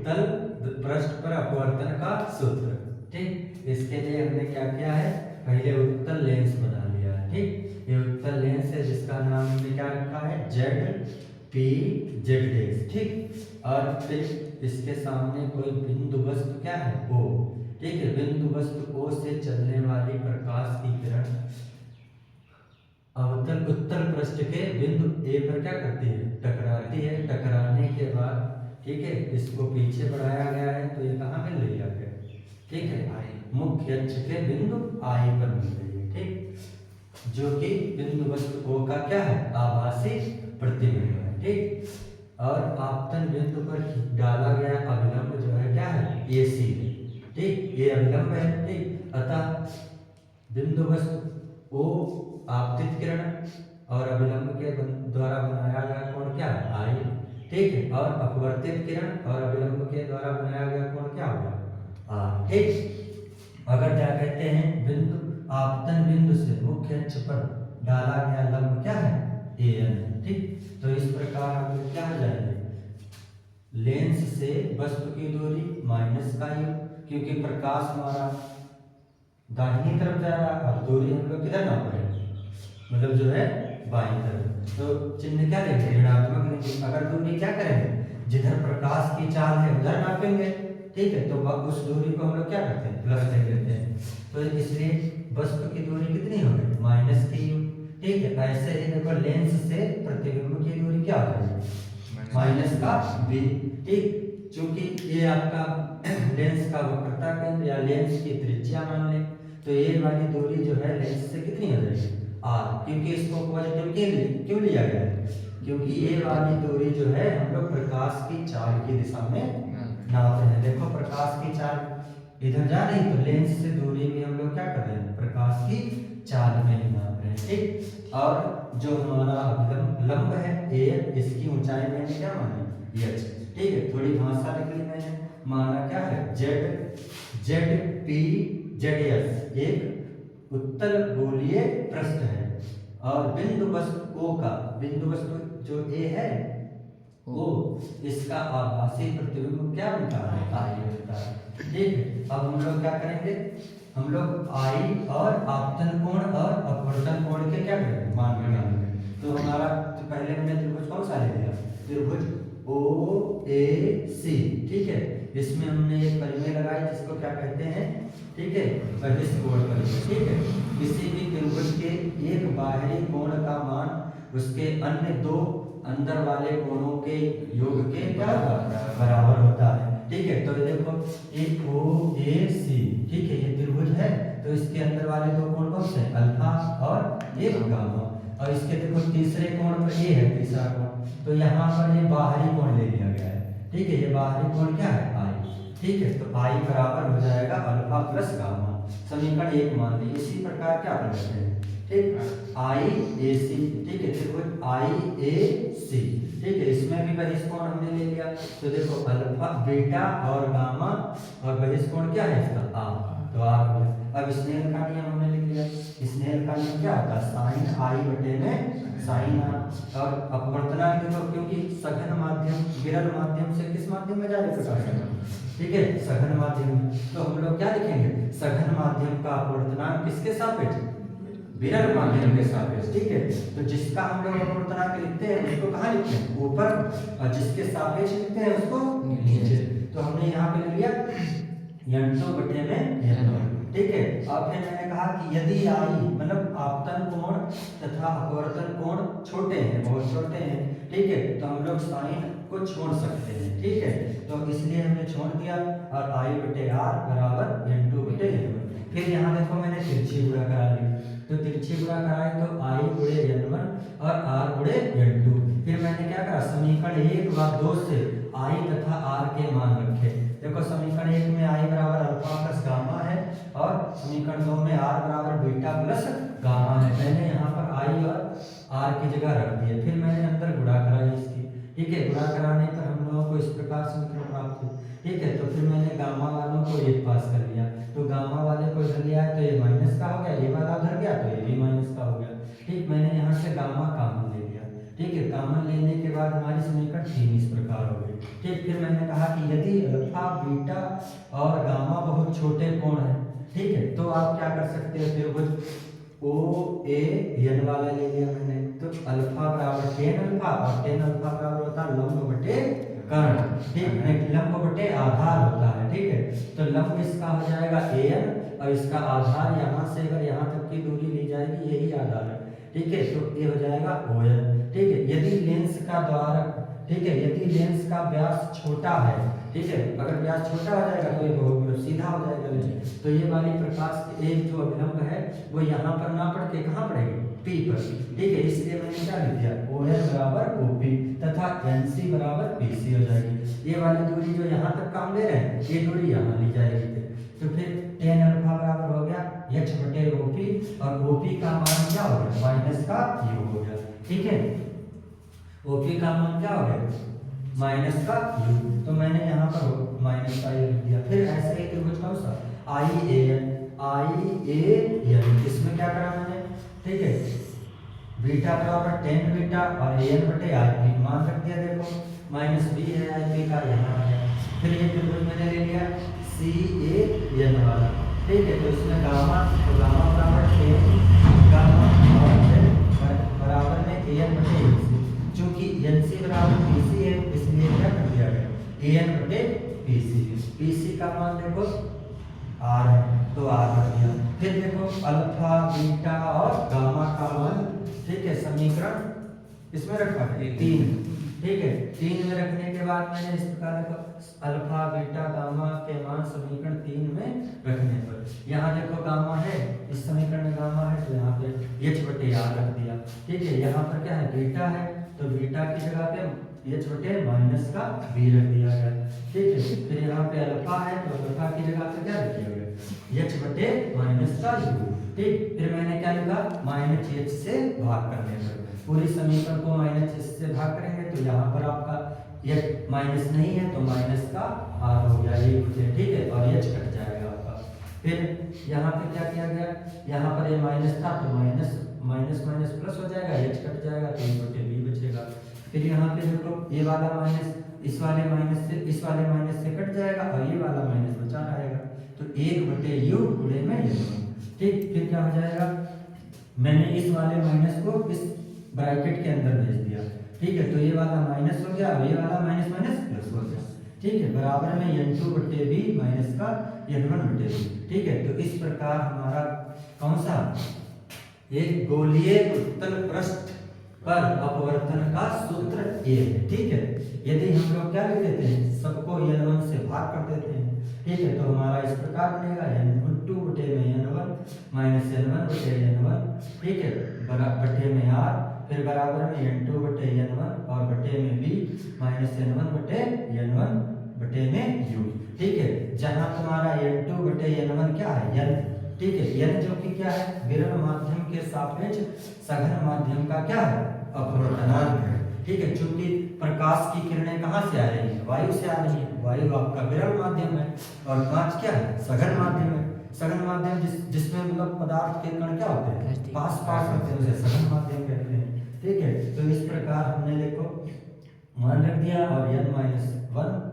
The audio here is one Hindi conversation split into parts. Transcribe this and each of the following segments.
उत्तल पृष्ठ पर अपवर्तन का सूत्र। ठीक, इसके लिए हमने क्या किया है, पहले उत्तल लेंस बना लिया है। ठीक, ये उत्तल लेंस है जिसका नाम हमने क्या रखा है, जेड पी जेड डैश। ठीक, और फिर इसके सामने कोई बिंदु वस्तु क्या है, ओ। ठीक है, बिंदु वस्तु ओ से चलने वाली प्रकाश की किरण अवतल उत्तल पृष्ठ के बिंदु ए पर क्या करती है, टकराती है। टकराने के बाद ठीक है, इसको पीछे बढ़ाया गया है तो ये कहाँ मिल रही है आगे, ठीक है, मुख्य अक्ष के बिंदु आई पर मिल रही है। ठीक, जो कि बिंदु वस्तु ओ का क्या है, आभासी प्रतिबिंब है। ठीक, और आपतन बिंदु पर डाला गया अभिलंब जो है क्या है, ए सी है। ठीक, ये अभिलंब है। ठीक, अतः बिंदु वस्तु ओ आपतित किरण और अभिलंब के द्वारा बनाया गया कोण क्या है, आई। ठीक है, और अपवर्तित किरण और अभिलंब के द्वारा बनाया गया कोण क्या होगा, आर। ठीक, अगर क्या कहते हैं, बिंदु आपतन बिंदु से मुख्य अक्ष पर डाला गया लंब क्या है, ए एन। ठीक, तो इस प्रकार हम लोग क्या हो जाएंगे, लेंस से वस्तु की दूरी माइनस का यू, क्योंकि प्रकाश हमारा दाहिनी तरफ जा रहा है और दूरी हम लोग किधर नाप रहे हैं, मतलब जो है बाईं तरफ, तो चिन्ह क्या लेंगे, ऋणात्मक लेंगे। अगर दूरी क्या करेंगे, जिधर प्रकाश की चाल है उधर नापेंगे। ठीक है, तो उस दूरी को हम लोग क्या करते हैं, प्लस ले लेते हैं। तो इसलिए वस्तु की दूरी कितनी होगी, माइनस की यू। ठीक है, ऐसे ही देखो लेंस से प्रतिबिंब की दूरी क्या हो जाएगी, माइनस का बी। ठीक, चूंकि ये आपका लेंस का वक्रता केंद्र या लेंस की त्रिज्या मान ले, तो ये वाली दूरी जो है लेंस से कितनी हो जाएगी, आर, क्योंकि इसको पॉजिटिव क्यों लिया गया है, क्योंकि ये वाली दूरी जो है हम लोग प्रकाश की चाल की दिशा में नाप रहे हैं। देखो प्रकाश की चाल इधर जा रही, तो लेंस से दूरी भी हम लोग क्या कर रहे हैं, प्रकाश की चाल में ही नाप रहे हैं। ठीक, और जो हमारा लंब है ए, इसकी ऊंचाई मैंने क्या मानी, एच। ठीक है, थोड़ी भाषा लिख ली मैंने, माना क्या है, जेड पी जेड एस एक उत्तल गोलीय पृष्ठ है, और बिंदु वस्तु ओ का, बिंदु वस्तु जो ए है वो, इसका आभासी प्रतिबिंब क्या बनता है, आई बनता है। ठीक है, अब हम लोग क्या करेंगे, हम लोग आई और आपतन कोण और अपवर्तन कोण के क्या करेंगे, मान निकालेंगे। तो हमारा तो पहले हमने त्रिभुज कौन सा ले लिया, त्रिभुज ओ ए सी। ठीक है, इसमें हमने एक परिमेय लगाई जिसको क्या कहते हैं, ठीक है, बहिष्कोण परिमेय। ठीक है, किसी भी त्रिभुज के एक बाहरी कोण का मान उसके अन्य दो अंदर वाले कोणों के योग के क्या बराबर होता है। ठीक है, तो देखो एक ओ ए सी, ठीक है, ये त्रिभुज है, तो इसके अंदर वाले दो कोण कौन से, अल्फा और एक गामा, और इसके देखो तीसरे कोण पर ए है, तीसरा कोण, तो यहाँ पर ये बाहरी कोण ले लिया गया है। ठीक है, ये बाहरी कोण क्या है, आई। ठीक है, तो आई बराबर हो जाएगा अल्फा प्लस गामा, समीकरण 1 मान ली। इसी प्रकार क्या कर सकते हैं, ठीक, आई ए सी। ठीक है, त्रिभुज आई ए सी। ठीक है, इसमें भी बहिष्कोण हमने ले लिया, तो देखो अल्फा बीटा और गामा, और बहिष्कोण क्या है इसका, आ, तो आ हो गया। अब स्नेल का नियम हमने लिख लिया, स्नेल का नियम क्या होता है, साइन आई बटे में साइन आर। और अपवर्तनांक देखो, क्योंकि सघन माध्यम विरल माध्यम से किस माध्यम में जाएगा प्रकाश, ठीक है, सघन माध्यम में, तो हम लोग क्या लिखेंगे, सघन माध्यम का अपवर्तनांक किसके सापेक्ष, विरल माध्यम के सापेक्ष। ठीक है, तो जिसका हम लोग अपवर्तनांक लिखते हैं उसको कहाँ लिखते हैं, ऊपर, और जिसके सापेक्ष लिखते हैं उसको नीचे। तो हमने यहाँ पे ले लिया n2 बटे में n1। ठीक है, अब फिर मैंने कहा कि यदि आई मतलब आपतन कोण तथा अपवर्तन कोण छोटे हैं, बहुत छोटे हैं, ठीक है, तो हम लोग साइन को छोड़ सकते हैं। ठीक है, तो इसलिए हमने छोड़ दिया, और आई बटे आर बराबर n2 बटे n1। फिर यहाँ देखो मैंने तिरछी गुणा करा ली, तो तिरछी गुणा कराए तो आई गुणे n1 और आर गुणे n2। फिर मैंने क्या करा, समीकरण 1 व 2 से आई तथा आर के मान रखे। देखो समीकरण 1 में आई बराबर अल्फा प्लस गामा है, और समीकरण 2 में आर बराबर बीटा प्लस गामा है। मैंने यहाँ पर आई और आर की जगह रख दिया, फिर मैंने अंदर गुणा कराई इसकी। ठीक है, गुणा कराने पर हम लोगों को इस प्रकार समीकरण प्राप्त हुई। ठीक है, तो फिर मैंने गामा वालों को एक पास कर लिया, तो गामा वाले को इधर लिया तो ये माइनस का हो गया, ये वाला उधर गया तो ये भी माइनस का हो गया। ठीक, मैंने यहाँ से गामा कॉमन ले लिया, ठीक है, कॉमन लेने के बाद हमारी समीकरण 3 इस प्रकार हो गई। ठीक, फिर मैंने कहा कि यदि अल्फा बीटा और गामा बहुत छोटे कोण है, ठीक है, तो आप क्या कर सकते हैं, त्रिभुज ओ ए एन वाला ले लिया मैंने, तो अल्फा बराबर टेन अल्फा, और टेन अल्फा बराबर होता है लंब बटे कर्ण, ठीक है, लंब बटे आधार होता है। ठीक है, तो लंब इसका हो जाएगा एन, और इसका आधार यहाँ से अगर यहाँ तक की दूरी ली जाएगी, यही आधार है। ठीक है, तो ये हो जाएगा ओ एन। ठीक है, यदि लेंस का द्वारक, ठीक है, यदि लेंस का व्यास छोटा है, ठीक है, अगर व्यास छोटा हो जाएगा तो ये बहुत सीधा हो जाएगा लेंस, तो ये वाली प्रकाश की एक जो अभिलंब है वो यहाँ पर ना पड़ के कहाँ पड़ेगी, पी पर। ठीक है, इसलिए मैंने क्या लिख दिया, ओ एन बराबर ओ पी तथा एन सी बराबर पी सी हो जाएगी। ये वाली दूरी जो यहाँ तक काम ले रहे हैं, ये दूरी यहाँ ली जाएगी। तो फिर टेन अल्फा बराबर हो गया एच बटे ओ पी, और ओ पी का मान क्या हो गया, माइनस का यू हो गया। ठीक है, ओपी का मान क्या हो गया, माइनस का यू, तो मैंने यहाँ पर माइनस का यू लिख दिया। फिर ऐसे ही त्रिभुज कौन सा, आई ए एन, इसमें क्या करा मैंने, ठीक है, बीटा बराबर टेन बीटा और एन बटे आई पी, मान रख दिया, देखो माइनस बी है आई पी का, यहाँ आ गया। फिर ये त्रिभुज मैंने ले लिया सी ए एन वाला। ठीक है, तो इसमें गामा, तो गामा बराबर टेन गामा बराबर में एन बटे एन सी, चूंकि एन सी बराबर पी सी है, इसलिए क्या कर दिया गया, एन बटे पी सी। पी सी का मान देखो आर है, तो आर रख दिया। फिर देखो अल्फा बीटा और गामा का मान, ठीक है, समीकरण इसमें रखा है 3। ठीक है, 3 में रखने के बाद मैंने इस प्रकार देखो अल्फा बीटा गामा के मान समीकरण 3 में रखने पर, यहाँ देखो गामा है, इस समीकरण में गामा है, तो यहाँ पे एच बटे आर रख दिया। ठीक है, यहाँ पर क्या है, बीटा है, तो बीटा की जगह पे एच बटे माइनस का बी रख दिया गया। ठीक है, फिर यहाँ पे अल्फा है, तो अल्फा की जगह पे क्या रख दिया गया, एच बटे माइनस का यू। ठीक, फिर मैंने क्या लिखा, माइनस एच से भाग करने पर, पूरी समीकरण को माइनस एच से भाग करेंगे, तो यहाँ पर आपका एच माइनस नहीं है, तो माइनस का आर हो गया ये, ठीक है, और एच कट जाएगा आपका। फिर यहाँ पे क्या किया गया, यहाँ पर ये माइनस था, तो माइनस माइनस माइनस प्लस हो जाएगा, एच कट जाएगा, तो ये बटे बी बचेगा। फिर यहाँ पे देखो ये वाला माइनस इस वाले माइनस से, इस वाले माइनस से कट जाएगा, और ये वाला माइनस बचा रहेगा, तो 1 बटे यू गुणे में यू। ठीक, फिर क्या हो जाएगा, मैंने इस वाले माइनस को इस ब्रैकेट के अंदर भेज दिया। ठीक है, तो ये वाला माइनस हो गया, और ये वाला माइनस माइनस प्लस हो गया। ठीक है, बराबर में n2 बटे बी माइनस का n1 बटे बी। ठीक है, तो इस प्रकार हमारा कौन सा, एक गोलीय उत्तल पृष्ठ पर अपवर्तन का सूत्र ये है। ठीक है, यदि हम लोग क्या लिख देते हैं, सबको n1 से भाग कर देते हैं। ठीक है, तो हमारा इस प्रकार बनेगा n2 बटे में n1 माइनस n1 बटे n1, ठीक है, बटे में r, फिर बराबर में n2 बटे n1 और बटे में b माइनस n1 बटे n1 बटे में u। ठीक है, जहां तुम्हारा n2 बटे n1 क्या है, n, ठीक है, n जो कि क्या है, विरल माध्यम के सापेक्ष सघन माध्यम का क्या है, अपवर्तनांक है। ठीक है, चूंकि प्रकाश की किरणें कहाँ से आ रही है, वायु से आ रही है, वायु आपका विरल माध्यम है, और कांच क्या है, सघन माध्यम है। सघन माध्यम जिसमें मतलब पदार्थ के कण क्या होते हैं, पास पास होते हैं, उसे सघन माध्यम कहते हैं। ठीक है, तो इस प्रकार हमने देखो मान रख दिया, और n-1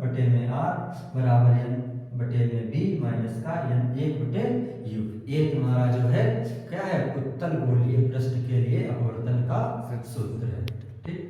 बटे में r बराबर n बटे में b माइनस का n1 बटे u। ये तुम्हारा जो है क्या है, उत्तल गोलीय पृष्ठ के लिए अपवर्तन का सूत्र है। ठीक।